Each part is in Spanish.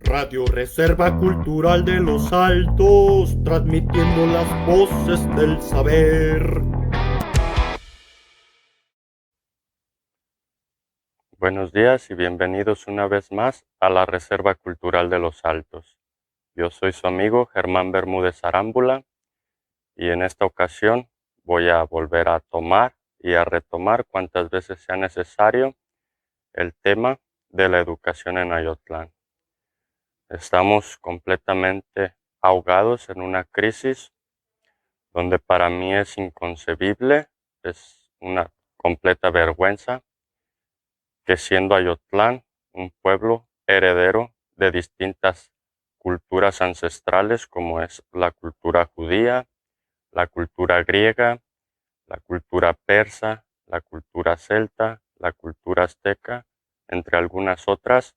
Radio Reserva Cultural de los Altos, transmitiendo las voces del saber. Buenos días y bienvenidos una vez más a la Reserva Cultural de los Altos. Yo soy su amigo Germán Bermúdez Arámbula y en esta ocasión voy a volver a tomar y a retomar cuantas veces sea necesario el tema de la educación en Ayotlán. Estamos completamente ahogados en una crisis donde para mí es inconcebible, es una completa vergüenza que siendo Ayotlán un pueblo heredero de distintas culturas ancestrales como es la cultura judía, la cultura griega, la cultura persa, la cultura celta, la cultura azteca, entre algunas otras,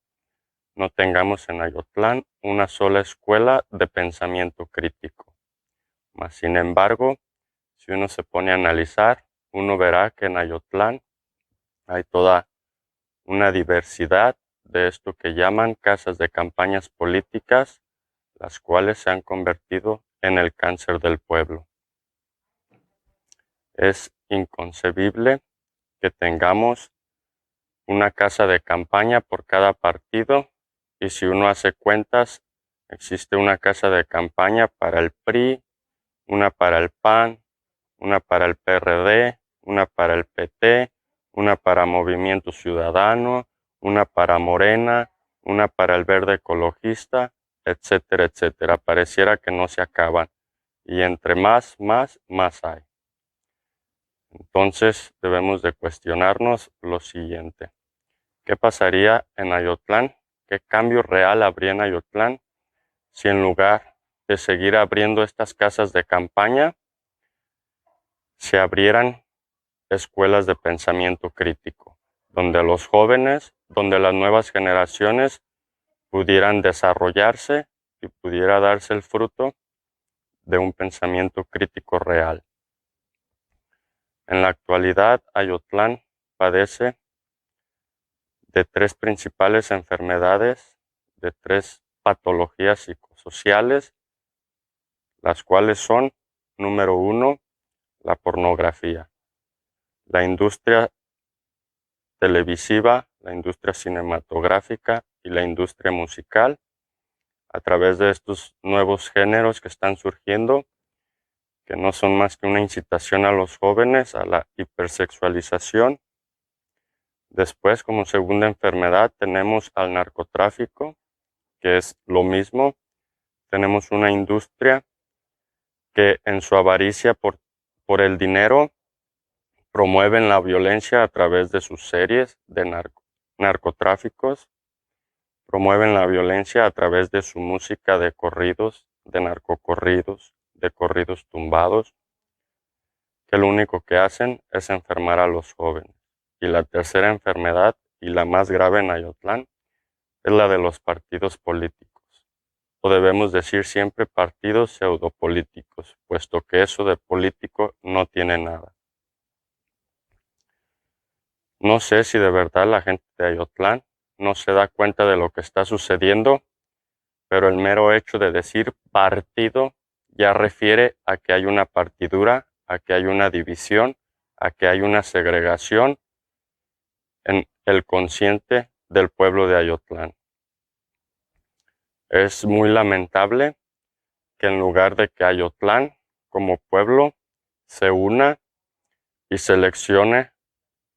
no tengamos en Ayotlán una sola escuela de pensamiento crítico. Mas, sin embargo, si uno se pone a analizar, uno verá que en Ayotlán hay toda una diversidad de esto que llaman casas de campañas políticas, las cuales se han convertido en el cáncer del pueblo. Es inconcebible que tengamos una casa de campaña por cada partido y si uno hace cuentas, existe una casa de campaña para el PRI, una para el PAN, una para el PRD, una para el PT, una para Movimiento Ciudadano, una para Morena, una para el Verde Ecologista, etcétera, etcétera. Pareciera que no se acaban. Y entre más hay. Entonces debemos de cuestionarnos lo siguiente. ¿Qué pasaría en Ayotlán? ¿Qué cambio real habría en Ayotlán si en lugar de seguir abriendo estas casas de campaña, se abrieran escuelas de pensamiento crítico, donde los jóvenes, donde las nuevas generaciones pudieran desarrollarse y pudiera darse el fruto de un pensamiento crítico real? En la actualidad, Ayotlán padece de tres principales enfermedades, de tres patologías psicosociales, las cuales son, número uno, la pornografía, la industria televisiva, la industria cinematográfica y la industria musical, a través de estos nuevos géneros que están surgiendo, que no son más que una incitación a los jóvenes a la hipersexualización. Después, como segunda enfermedad, tenemos al narcotráfico, que es lo mismo. Tenemos una industria que en su avaricia por el dinero promueven la violencia a través de sus series de narcotráficos, promueven la violencia a través de su música de corridos, de narcocorridos, de corridos tumbados, que lo único que hacen es enfermar a los jóvenes. Y la tercera enfermedad, y la más grave en Ayotlán, es la de los partidos políticos. O debemos decir siempre partidos pseudopolíticos, puesto que eso de político no tiene nada. No sé si de verdad la gente de Ayotlán no se da cuenta de lo que está sucediendo, pero el mero hecho de decir partido ya refiere a que hay una partidura, a que hay una división, a que hay una segregación en el consciente del pueblo de Ayotlán. Es muy lamentable que en lugar de que Ayotlán como pueblo se una y seleccione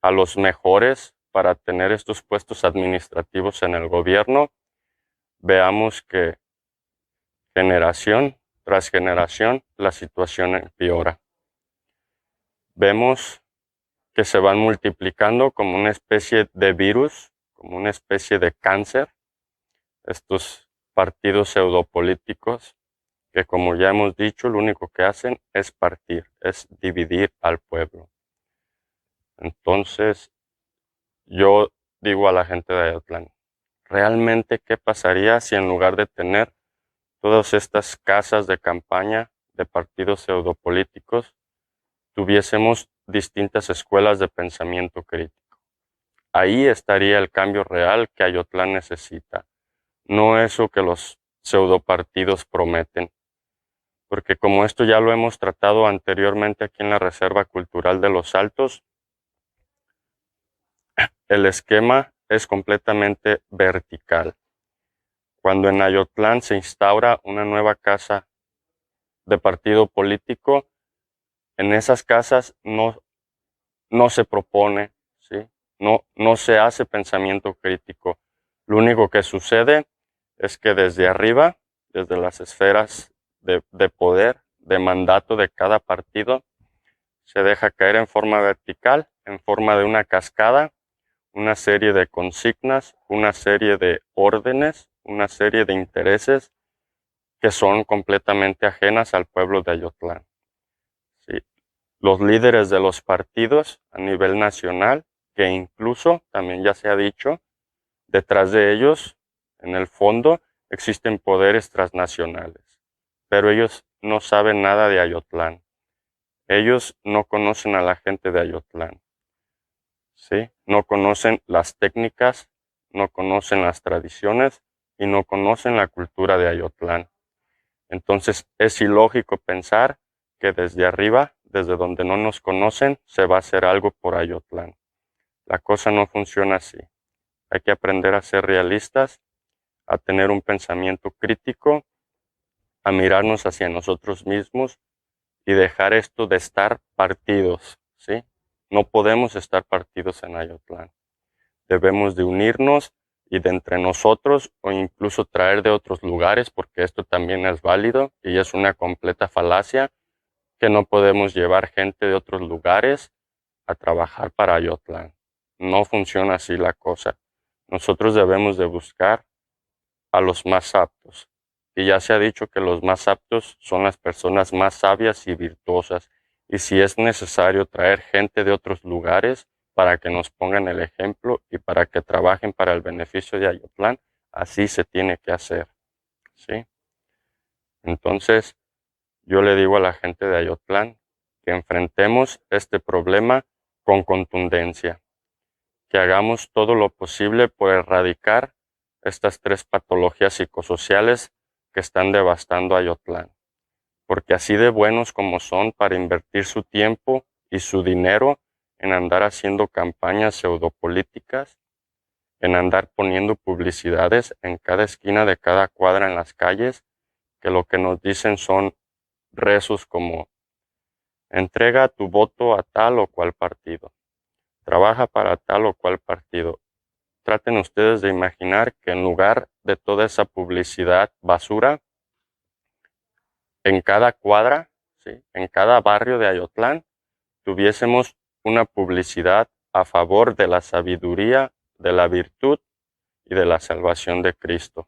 a los mejores para tener estos puestos administrativos en el gobierno, veamos que generación tras generación la situación empeora. Vemos que se van multiplicando como una especie de virus, como una especie de cáncer, estos partidos pseudopolíticos que, como ya hemos dicho, lo único que hacen es partir, es dividir al pueblo. Entonces, yo digo a la gente de Ayotlán, ¿realmente qué pasaría si en lugar de tener todas estas casas de campaña de partidos pseudopolíticos, tuviésemos distintas escuelas de pensamiento crítico? Ahí estaría el cambio real que Ayotlán necesita. no eso que los pseudopartidos prometen. Porque como esto ya lo hemos tratado anteriormente aquí en la Reserva Cultural de los Altos, el esquema es completamente vertical. Cuando en Ayotlán se instaura una nueva casa de partido político, en esas casas no se propone, ¿sí? No se hace pensamiento crítico. Lo único que sucede es que desde arriba, desde las esferas de poder, de mandato de cada partido, se deja caer en forma vertical, en forma de una cascada, una serie de consignas, una serie de órdenes, una serie de intereses que son completamente ajenas al pueblo de Ayotlán. ¿Sí? Los líderes de los partidos a nivel nacional, que incluso, también ya se ha dicho, detrás de ellos, en el fondo, existen poderes transnacionales, pero ellos no saben nada de Ayotlán. Ellos no conocen a la gente de Ayotlán, ¿sí? No conocen las técnicas, no conocen las tradiciones y no conocen la cultura de Ayotlán. Entonces es ilógico pensar que desde arriba, desde donde no nos conocen, se va a hacer algo por Ayotlán. La cosa no funciona así. Hay que aprender a ser realistas, a tener un pensamiento crítico, a mirarnos hacia nosotros mismos y dejar esto de estar partidos, ¿sí? No podemos estar partidos en Ayotlán. Debemos de unirnos y de entre nosotros o incluso traer de otros lugares, porque esto también es válido y es una completa falacia, que no podemos llevar gente de otros lugares a trabajar para Ayotlán. No funciona así la cosa. Nosotros debemos de buscar a los más aptos. Y ya se ha dicho que los más aptos son las personas más sabias y virtuosas. Y si es necesario traer gente de otros lugares para que nos pongan el ejemplo y para que trabajen para el beneficio de Ayotlán, así se tiene que hacer, ¿sí? Entonces, yo le digo a la gente de Ayotlán que enfrentemos este problema con contundencia, que hagamos todo lo posible por erradicar estas tres patologías psicosociales que están devastando a Ayotlán, porque así de buenos como son para invertir su tiempo y su dinero en andar haciendo campañas pseudopolíticas, en andar poniendo publicidades en cada esquina de cada cuadra en las calles, que lo que nos dicen son rezos como entrega tu voto a tal o cual partido, trabaja para tal o cual partido. Traten ustedes de imaginar que en lugar de toda esa publicidad basura, en cada cuadra, ¿sí?, en cada barrio de Ayotlán, tuviésemos una publicidad a favor de la sabiduría, de la virtud y de la salvación de Cristo.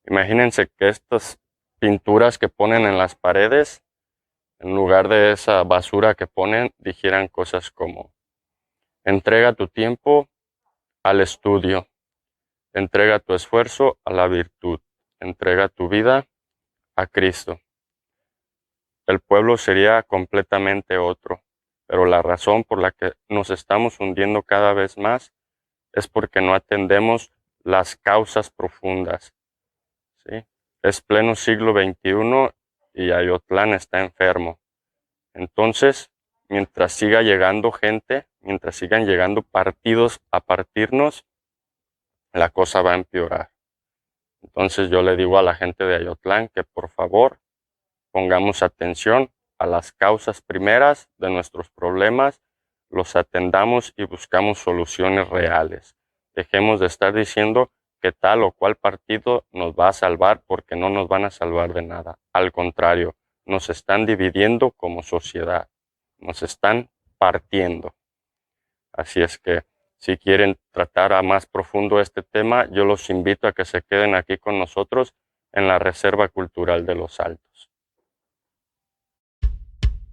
Imagínense que estas pinturas que ponen en las paredes, en lugar de esa basura que ponen, dijeran cosas como: entrega tu tiempo al estudio, entrega tu esfuerzo a la virtud, entrega tu vida a Cristo. El pueblo sería completamente otro, pero la razón por la que nos estamos hundiendo cada vez más es porque no atendemos las causas profundas, ¿sí? Es pleno siglo XXI y Ayotlán está enfermo. Entonces, mientras siga llegando gente, mientras sigan llegando partidos a partirnos, la cosa va a empeorar. Entonces yo le digo a la gente de Ayotlán que por favor pongamos atención a las causas primeras de nuestros problemas, los atendamos y buscamos soluciones reales. Dejemos de estar diciendo que tal o cual partido nos va a salvar, porque no nos van a salvar de nada. Al contrario, nos están dividiendo como sociedad, nos están partiendo. Así es que si quieren tratar a más profundo este tema, yo los invito a que se queden aquí con nosotros en la Reserva Cultural de los Altos.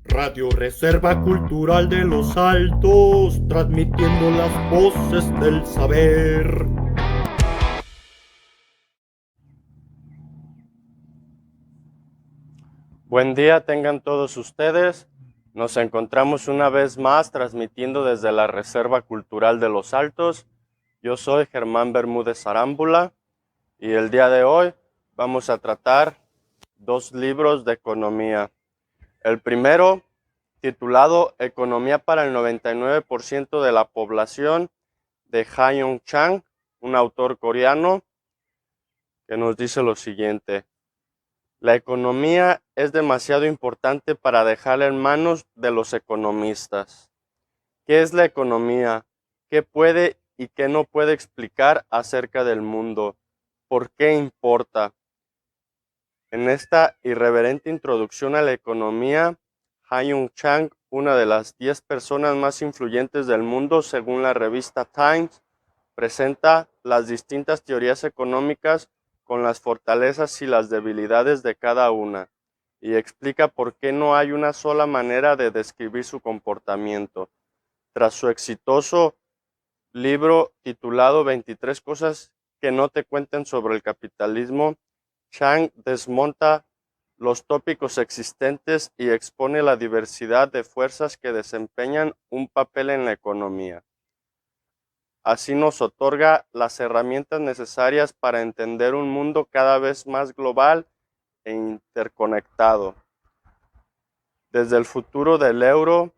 Radio Reserva Cultural de los Altos, transmitiendo las voces del saber. Buen día tengan todos ustedes. Nos encontramos una vez más transmitiendo desde la Reserva Cultural de los Altos. Yo soy Germán Bermúdez Arámbula Y el día de hoy vamos a tratar dos libros de economía. El primero, titulado Economía para el 99% de la población, de Ha-Young Chang, un autor coreano, que nos dice lo siguiente: la economía es demasiado importante para dejarla en manos de los economistas. ¿Qué es la economía? ¿Qué puede y qué no puede explicar acerca del mundo? ¿Por qué importa? En esta irreverente introducción a la economía, Ha-Young Chang, una de las 10 personas más influyentes del mundo según la revista Times, presenta las distintas teorías económicas con las fortalezas y las debilidades de cada una, y explica por qué no hay una sola manera de describir su comportamiento. Tras su exitoso libro titulado 23 cosas que no te cuenten sobre el capitalismo, Chang desmonta los tópicos existentes y expone la diversidad de fuerzas que desempeñan un papel en la economía. Así nos otorga las herramientas necesarias para entender un mundo cada vez más global e interconectado. Desde el futuro del euro,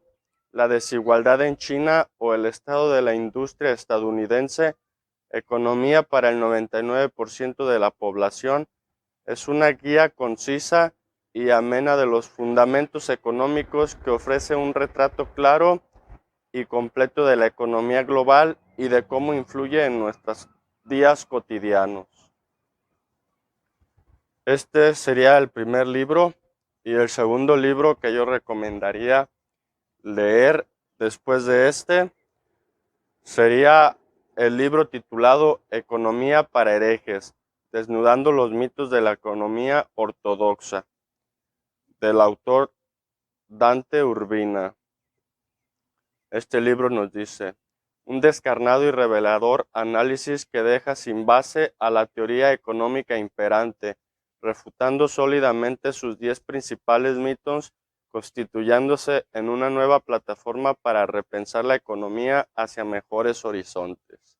la desigualdad en China o el estado de la industria estadounidense, Economía para el 99% de la población, es una guía concisa y amena de los fundamentos económicos que ofrece un retrato claro y completo de la economía global y de cómo influye en nuestros días cotidianos. Este sería el primer libro, y el segundo libro que yo recomendaría leer después de este sería el libro titulado Economía para herejes, desnudando los mitos de la economía ortodoxa, del autor Dante Urbina. Este libro nos dice: un descarnado y revelador análisis que deja sin base a la teoría económica imperante, refutando sólidamente sus 10 principales mitos, constituyéndose en una nueva plataforma para repensar la economía hacia mejores horizontes.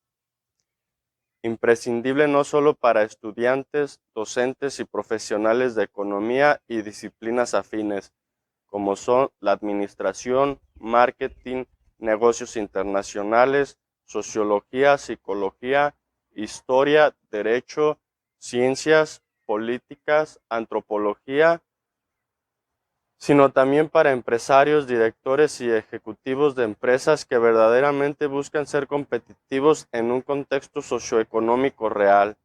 Imprescindible no solo para estudiantes, docentes y profesionales de economía y disciplinas afines, como son la administración, marketing, negocios internacionales, sociología, psicología, historia, derecho, ciencias, políticas, antropología, sino también para empresarios, directores y ejecutivos de empresas que verdaderamente buscan ser competitivos en un contexto socioeconómico real,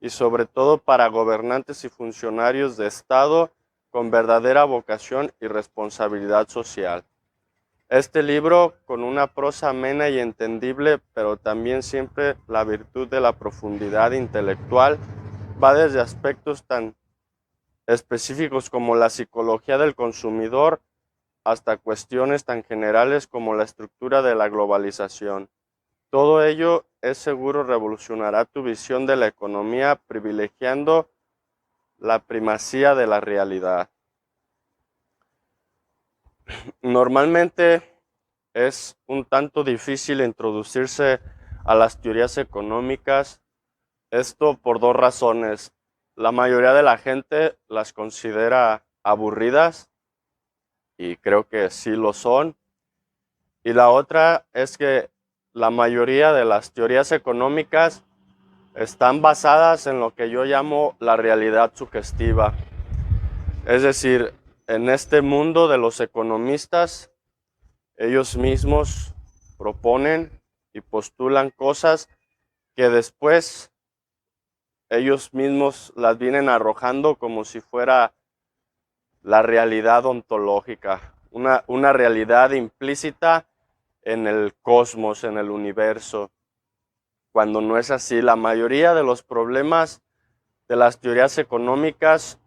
y sobre todo para gobernantes y funcionarios de Estado con verdadera vocación y responsabilidad social. Este libro, con una prosa amena y entendible, pero también siempre la virtud de la profundidad intelectual, va desde aspectos tan específicos como la psicología del consumidor hasta cuestiones tan generales como la estructura de la globalización. Todo ello es seguro revolucionará tu visión de la economía, privilegiando la primacía de la realidad. Normalmente es un tanto difícil introducirse a las teorías económicas, esto por dos razones. La mayoría de la gente las considera aburridas, y creo que sí lo son. Y la otra es que la mayoría de las teorías económicas están basadas en lo que yo llamo la realidad sugestiva. Es decir, en este mundo de los economistas, ellos mismos proponen y postulan cosas que después ellos mismos las vienen arrojando como si fuera la realidad ontológica, una realidad implícita en el cosmos, en el universo, cuando no es así. La mayoría de los problemas de las teorías económicas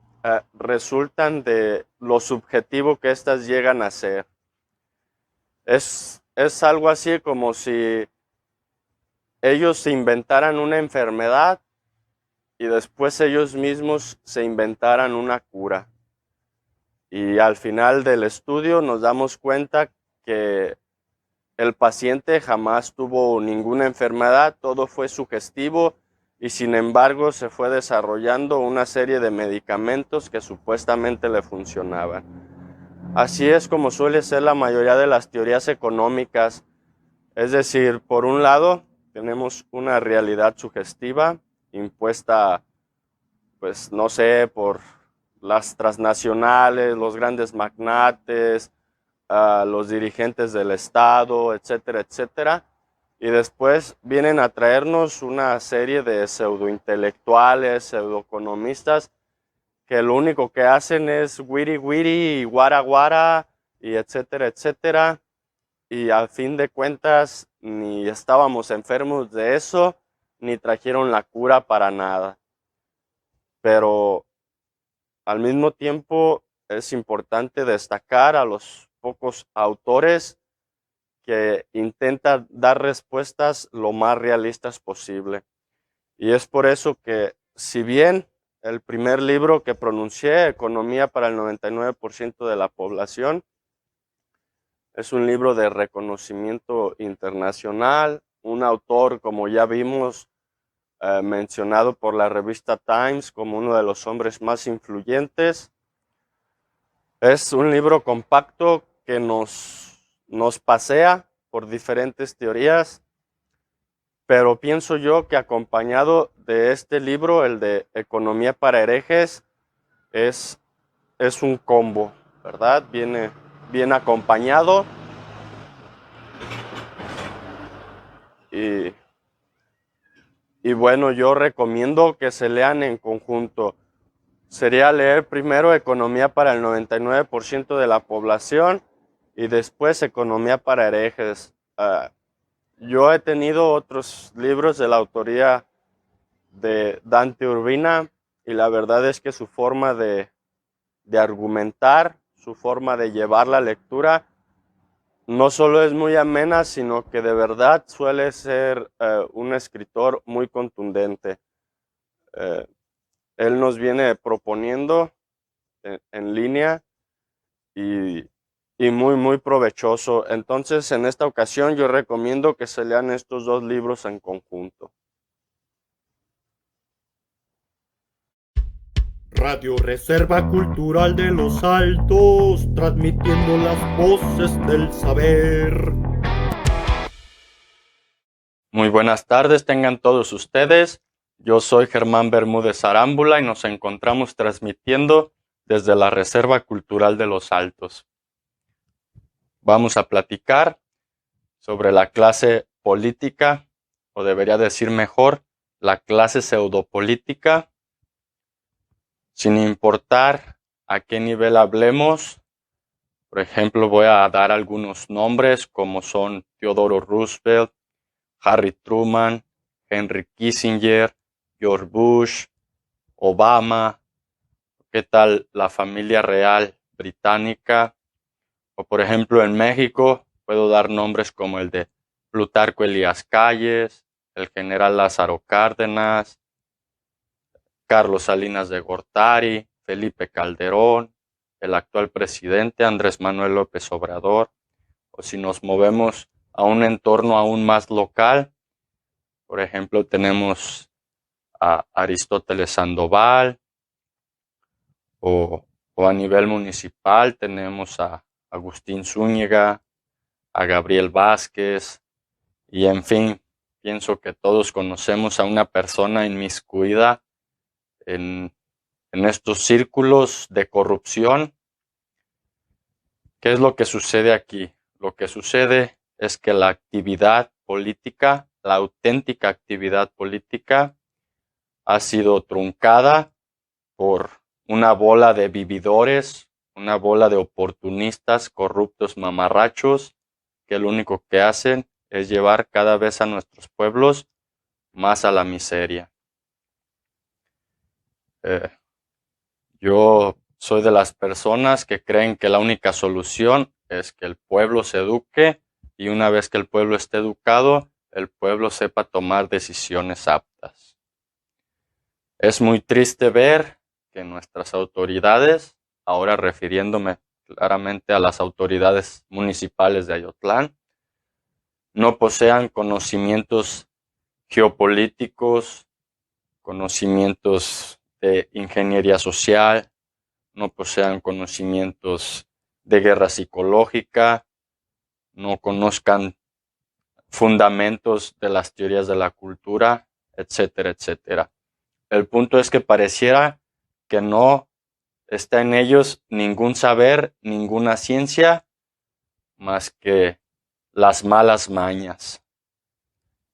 resultan de lo subjetivo que éstas llegan a ser. Es algo así como si ellos se inventaran una enfermedad y después ellos mismos se inventaran una cura. Y al final del estudio nos damos cuenta que el paciente jamás tuvo ninguna enfermedad, todo fue sugestivo y sin embargo se fue desarrollando una serie de medicamentos que supuestamente le funcionaban. Así es como suele ser la mayoría de las teorías económicas. Es decir, por un lado, tenemos una realidad sugestiva impuesta, pues no sé, por las transnacionales, los grandes magnates, los dirigentes del Estado, etcétera, etcétera. Y después vienen a traernos una serie de pseudointelectuales, pseudoeconomistas, que lo único que hacen es wiri wiri y guara guara y etcétera, etcétera. Y al fin de cuentas ni estábamos enfermos de eso, ni trajeron la cura para nada. Pero al mismo tiempo es importante destacar a los pocos autores que intentan dar respuestas lo más realistas posible. Y es por eso que, si bien el primer libro que pronuncié, Economía para el 99% de la población, es un libro de reconocimiento internacional, un autor, como ya vimos, mencionado por la revista Times como uno de los hombres más influyentes. Es un libro compacto que nos pasea por diferentes teorías, pero pienso yo que acompañado de este libro, el de Economía para herejes, es un combo, ¿verdad? Viene bien acompañado y bueno, yo recomiendo que se lean en conjunto. Sería leer primero Economía para el 99% de la población y después Economía para herejes. Yo he tenido otros libros de la autoría de Dante Urbina y la verdad es que su forma de argumentar, su forma de llevar la lectura, no solo es muy amena, sino que de verdad suele ser un escritor muy contundente. Él nos viene proponiendo en línea y muy, muy provechoso. Entonces, en esta ocasión yo recomiendo que se lean estos dos libros en conjunto. Radio Reserva Cultural de los Altos, transmitiendo las voces del saber. Muy buenas tardes, tengan todos ustedes. Yo soy Germán Bermúdez Arámbula y nos encontramos transmitiendo desde la Reserva Cultural de los Altos. Vamos a platicar sobre la clase política, o debería decir mejor, la clase pseudopolítica, sin importar a qué nivel hablemos. Por ejemplo, voy a dar algunos nombres como son Theodore Roosevelt, Harry Truman, Henry Kissinger, George Bush, Obama, ¿qué tal la familia real británica? O por ejemplo en México puedo dar nombres como el de Plutarco Elías Calles, el general Lázaro Cárdenas, Carlos Salinas de Gortari, Felipe Calderón, el actual presidente Andrés Manuel López Obrador. O si nos movemos a un entorno aún más local, por ejemplo tenemos a Aristóteles Sandoval, o a nivel municipal tenemos a Agustín Zúñiga, a Gabriel Vázquez, y en fin, pienso que todos conocemos a una persona inmiscuida en estos círculos de corrupción. ¿Qué es lo que sucede aquí? Lo que sucede es que la actividad política, la auténtica actividad política, ha sido truncada por una bola de vividores, una bola de oportunistas, corruptos mamarrachos, que lo único que hacen es llevar cada vez a nuestros pueblos más a la miseria. Yo soy de las personas que creen que la única solución es que el pueblo se eduque y una vez que el pueblo esté educado, el pueblo sepa tomar decisiones aptas. Es muy triste ver que nuestras autoridades, ahora refiriéndome claramente a las autoridades municipales de Ayotlán, no posean conocimientos geopolíticos, conocimientos de ingeniería social, no posean conocimientos de guerra psicológica, no conozcan fundamentos de las teorías de la cultura, etcétera, etcétera. El punto es que pareciera que no está en ellos ningún saber, ninguna ciencia, más que las malas mañas.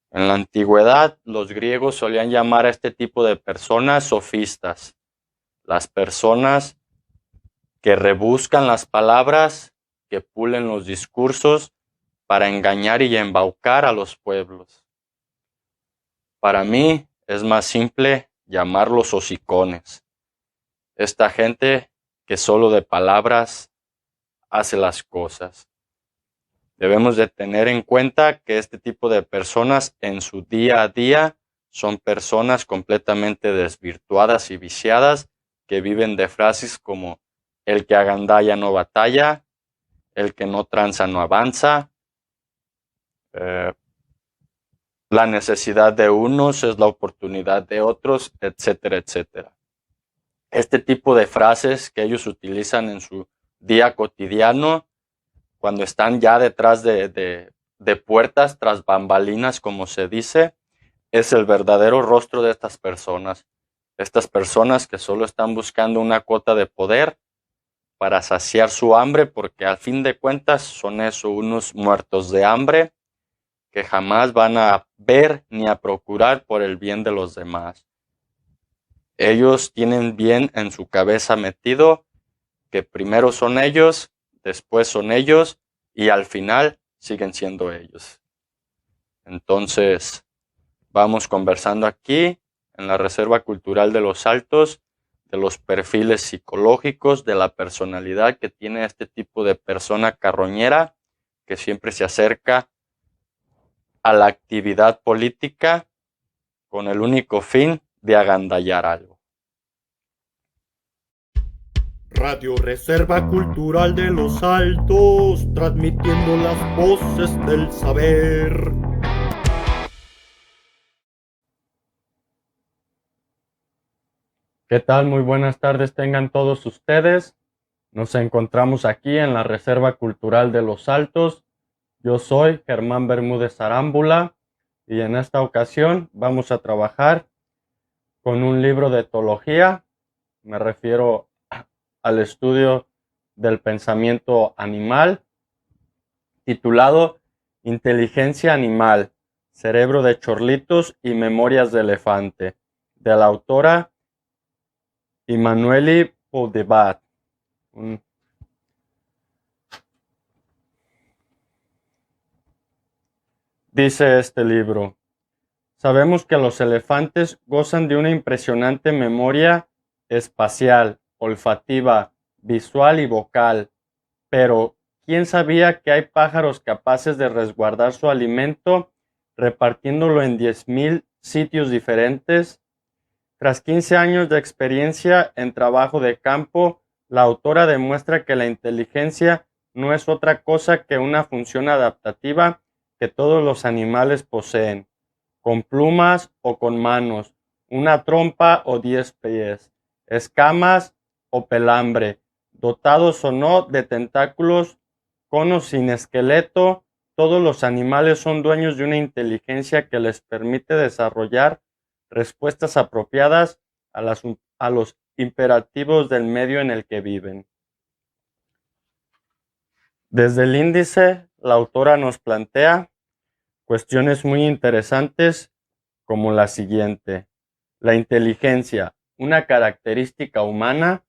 En la antigüedad, los griegos solían llamar a este tipo de personas sofistas, las personas que rebuscan las palabras, que pulen los discursos para engañar y embaucar a los pueblos. Para mí es más simple llamarlos hocicones. Esta gente que solo de palabras hace las cosas. Debemos de tener en cuenta que este tipo de personas en su día a día son personas completamente desvirtuadas y viciadas que viven de frases como el que agandalla no batalla, el que no tranza no avanza, la necesidad de unos es la oportunidad de otros, etcétera, etcétera. Este tipo de frases que ellos utilizan en su día cotidiano, cuando están ya detrás de puertas, tras bambalinas, como se dice, es el verdadero rostro de estas personas. Estas personas que solo están buscando una cuota de poder para saciar su hambre, porque al fin de cuentas son eso, unos muertos de hambre que jamás van a ver ni a procurar por el bien de los demás. Ellos tienen bien en su cabeza metido que primero son ellos, después son ellos y al final siguen siendo ellos. Entonces, vamos conversando aquí en la Reserva Cultural de los Altos de los perfiles psicológicos, de la personalidad que tiene este tipo de persona carroñera que siempre se acerca a la actividad política con el único fin de agandallar algo. Radio Reserva Cultural de los Altos, transmitiendo las voces del saber. ¿Qué tal? Muy buenas tardes tengan todos ustedes. Nos encontramos aquí en la Reserva Cultural de los Altos. Yo soy Germán Bermúdez Arámbula y en esta ocasión vamos a trabajar con un libro de etología. Me refiero al estudio del pensamiento animal, titulado Inteligencia Animal, Cerebro de Chorlitos y Memorias de Elefante, de la autora Immanueli Pouldebat. Dice este libro: sabemos que los elefantes gozan de una impresionante memoria espacial, olfativa, visual y vocal, pero ¿quién sabía que hay pájaros capaces de resguardar su alimento repartiéndolo en 10,000 sitios diferentes? Tras 15 años de experiencia en trabajo de campo, la autora demuestra que la inteligencia no es otra cosa que una función adaptativa que todos los animales poseen, con plumas o con manos, una trompa o 10 pies, escamas o pelambre, dotados o no de tentáculos, con o sin esqueleto, todos los animales son dueños de una inteligencia que les permite desarrollar respuestas apropiadas a los imperativos del medio en el que viven. Desde el índice, la autora nos plantea cuestiones muy interesantes como la siguiente: la inteligencia, una característica humana.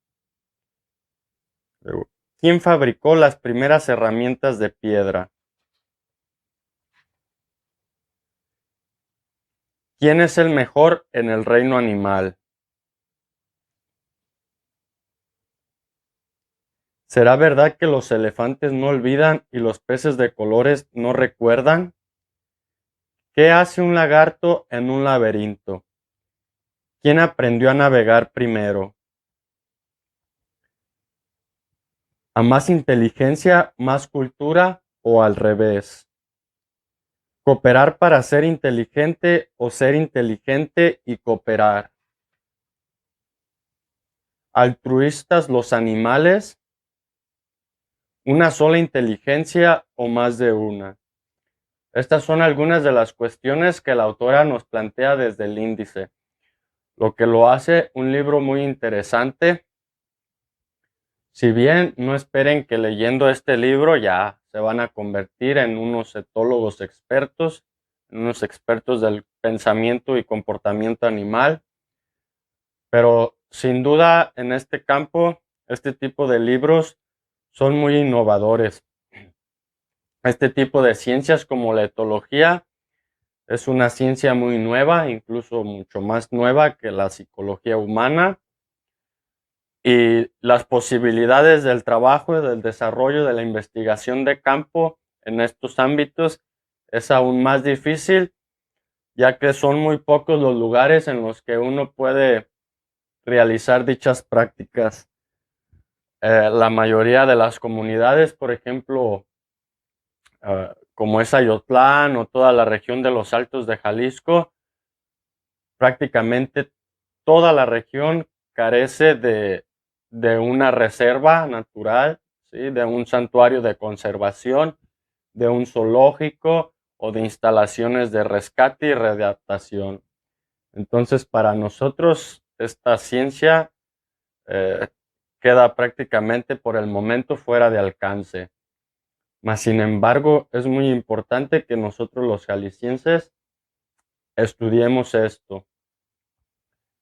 ¿Quién fabricó las primeras herramientas de piedra? ¿Quién es el mejor en el reino animal? ¿Será verdad que los elefantes no olvidan y los peces de colores no recuerdan? ¿Qué hace un lagarto en un laberinto? ¿Quién aprendió a navegar primero? ¿A más inteligencia, más cultura o al revés? Cooperar para ser inteligente o ser inteligente y cooperar. Altruistas los animales, una sola inteligencia o más de una. Estas son algunas de las cuestiones que la autora nos plantea desde el índice, lo que lo hace un libro muy interesante. Si bien no esperen que leyendo este libro ya se van a convertir en unos etólogos expertos, en unos expertos del pensamiento y comportamiento animal, pero sin duda en este campo, este tipo de libros son muy innovadores. Este tipo de ciencias como la etología es una ciencia muy nueva, incluso mucho más nueva que la psicología humana. Y las posibilidades del trabajo y del desarrollo de la investigación de campo en estos ámbitos es aún más difícil, ya que son muy pocos los lugares en los que uno puede realizar dichas prácticas. La mayoría de las comunidades, por ejemplo, como es Ayotlán o toda la región de los Altos de Jalisco, prácticamente toda la región carece de una reserva natural, ¿sí? De un santuario de conservación, de un zoológico o de instalaciones de rescate y readaptación. Entonces, para nosotros, esta ciencia queda prácticamente por el momento fuera de alcance. Mas, sin embargo, es muy importante que nosotros los jaliscienses estudiemos esto.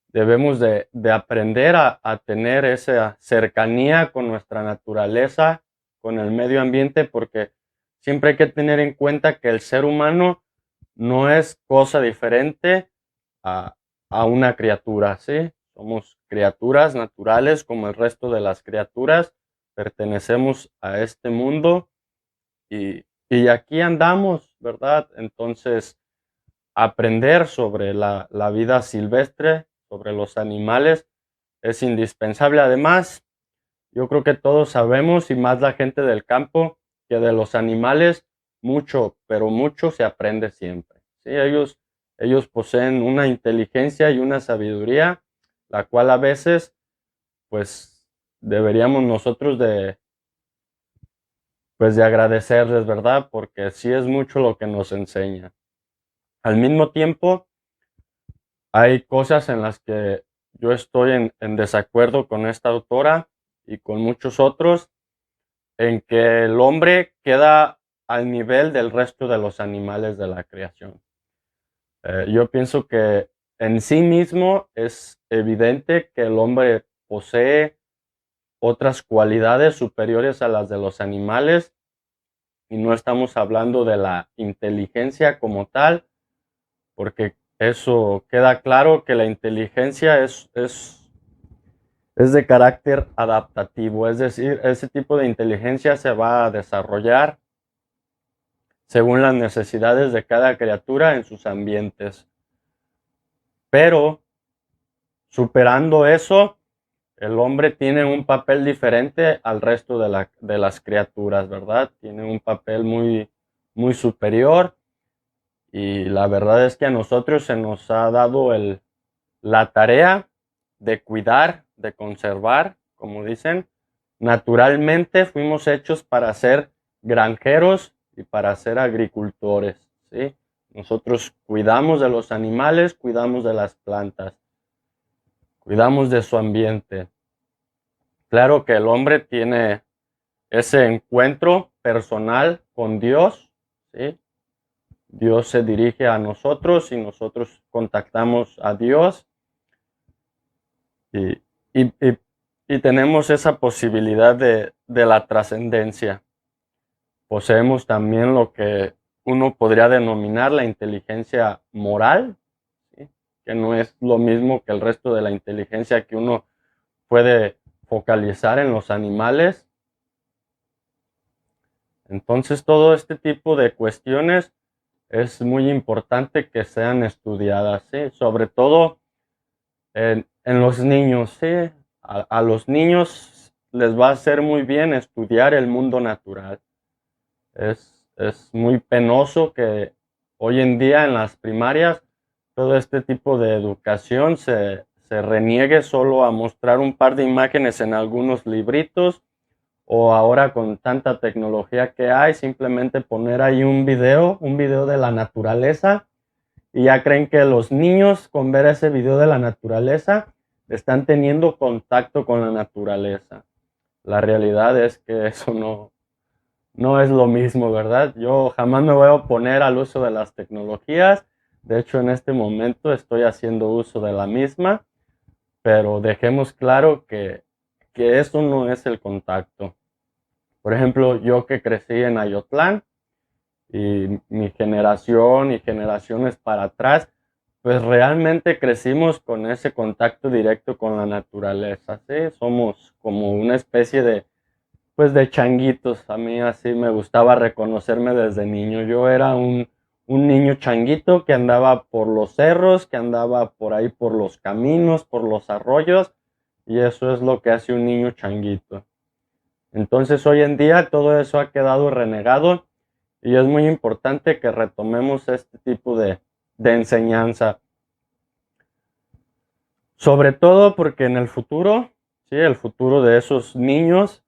Debemos de aprender a tener esa cercanía con nuestra naturaleza, con el medio ambiente, porque siempre hay que tener en cuenta que el ser humano no es cosa diferente a una criatura, ¿sí? Somos criaturas naturales como el resto de las criaturas, pertenecemos a este mundo y aquí andamos, ¿verdad? Entonces, aprender sobre la vida silvestre, sobre los animales, es indispensable. Además, yo creo que todos sabemos, y más la gente del campo, que de los animales mucho, pero mucho se aprende siempre. ¿Sí? Ellos poseen una inteligencia y una sabiduría, la cual a veces, pues, deberíamos nosotros pues, de agradecerles, ¿verdad? Porque sí es mucho lo que nos enseña. Al mismo tiempo, hay cosas en las que yo estoy en desacuerdo con esta autora y con muchos otros, en que el hombre queda al nivel del resto de los animales de la creación. Yo pienso que en sí mismo es evidente que el hombre posee otras cualidades superiores a las de los animales y no estamos hablando de la inteligencia como tal, porque eso queda claro que la inteligencia es de carácter adaptativo, es decir, ese tipo de inteligencia se va a desarrollar según las necesidades de cada criatura en sus ambientes. Pero superando eso, el hombre tiene un papel diferente al resto de las criaturas, ¿verdad? Tiene un papel muy, muy superior y la verdad es que a nosotros se nos ha dado la tarea de cuidar, de conservar, como dicen. Naturalmente fuimos hechos para ser granjeros y para ser agricultores, ¿sí? Nosotros cuidamos de los animales, cuidamos de las plantas, cuidamos de su ambiente. Claro que el hombre tiene ese encuentro personal con Dios, ¿sí? Dios se dirige a nosotros y nosotros contactamos a Dios y, y, y, y tenemos esa posibilidad de la trascendencia. Poseemos también lo que uno podría denominar la inteligencia moral, ¿sí? Que no es lo mismo que el resto de la inteligencia que uno puede focalizar en los animales. Entonces, todo este tipo de cuestiones es muy importante que sean estudiadas, ¿sí? Sobre todo en los niños, ¿sí? A los niños les va a hacer muy bien estudiar el mundo natural. Es muy penoso que hoy en día en las primarias todo este tipo de educación se reniegue solo a mostrar un par de imágenes en algunos libritos, o ahora con tanta tecnología que hay, simplemente poner ahí un video de la naturaleza, y ya creen que los niños con ver ese video de la naturaleza están teniendo contacto con la naturaleza. La realidad es que eso no es lo mismo, ¿verdad? Yo jamás me voy a oponer al uso de las tecnologías. De hecho, en este momento estoy haciendo uso de la misma, pero dejemos claro que eso no es el contacto. Por ejemplo, yo que crecí en Ayotlán, y mi generación y generaciones para atrás, pues realmente crecimos con ese contacto directo con la naturaleza, ¿sí? Somos como una especie pues de changuitos. A mí así me gustaba reconocerme desde niño. Yo era un niño changuito que andaba por los cerros, que andaba por ahí por los caminos, por los arroyos, y eso es lo que hace un niño changuito. Entonces hoy en día todo eso ha quedado renegado, y es muy importante que retomemos este tipo de enseñanza. Sobre todo porque en el futuro, ¿sí? El futuro de esos niños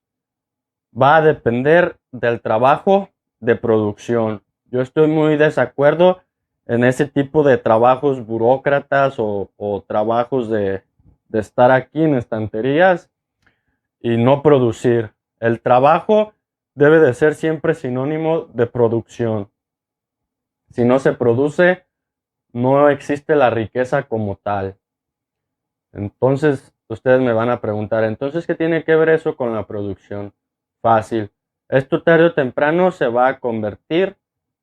va a depender del trabajo de producción. Yo estoy muy desacuerdo en ese tipo de trabajos burócratas o trabajos de estar aquí en estanterías y no producir. El trabajo debe de ser siempre sinónimo de producción. Si no se produce, no existe la riqueza como tal. Entonces, ustedes me van a preguntar, entonces, ¿qué tiene que ver eso con la producción? Fácil. Esto tarde o temprano se va a convertir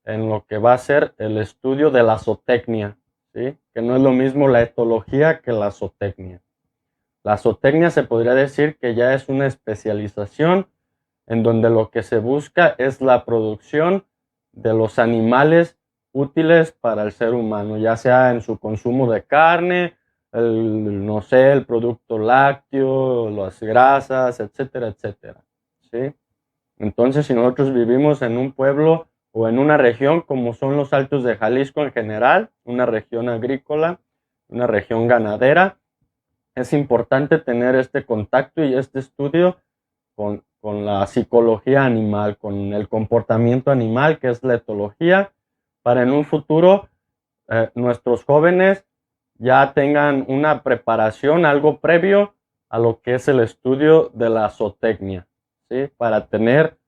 en lo que va a ser el estudio de la zootecnia, ¿sí? Que no es lo mismo la etología que la zootecnia. La zootecnia se podría decir que ya es una especialización en donde lo que se busca es la producción de los animales útiles para el ser humano, ya sea en su consumo de carne, no sé, el producto lácteo, las grasas, etcétera, etcétera, ¿sí? Entonces, si nosotros vivimos en un pueblo o en una región como son los Altos de Jalisco en general, una región agrícola, una región ganadera, es importante tener este contacto y este estudio con la psicología animal, con el comportamiento animal, que es la etología, para en un futuro nuestros jóvenes ya tengan una preparación, algo previo a lo que es el estudio de la zootecnia, ¿sí? Para tener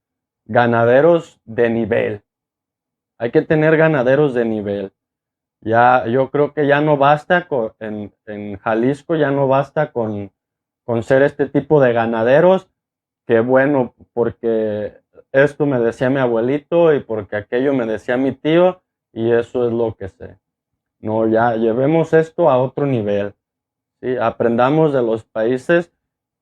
ganaderos de nivel. Hay que tener ganaderos de nivel. Ya, yo creo que ya no basta en Jalisco, ya no basta con ser este tipo de ganaderos, que bueno, porque esto me decía mi abuelito y porque aquello me decía mi tío, y eso es lo que sé. No, ya llevemos esto a otro nivel, ¿sí? Aprendamos de los países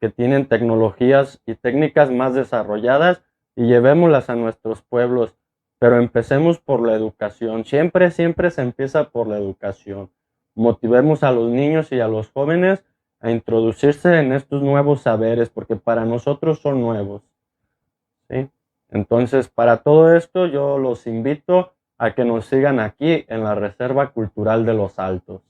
que tienen tecnologías y técnicas más desarrolladas y llevémoslas a nuestros pueblos, pero empecemos por la educación. Siempre, siempre se empieza por la educación. Motivemos a los niños y a los jóvenes a introducirse en estos nuevos saberes, porque para nosotros son nuevos, ¿sí? Entonces, para todo esto, yo los invito a que nos sigan aquí en la Reserva Cultural de los Altos.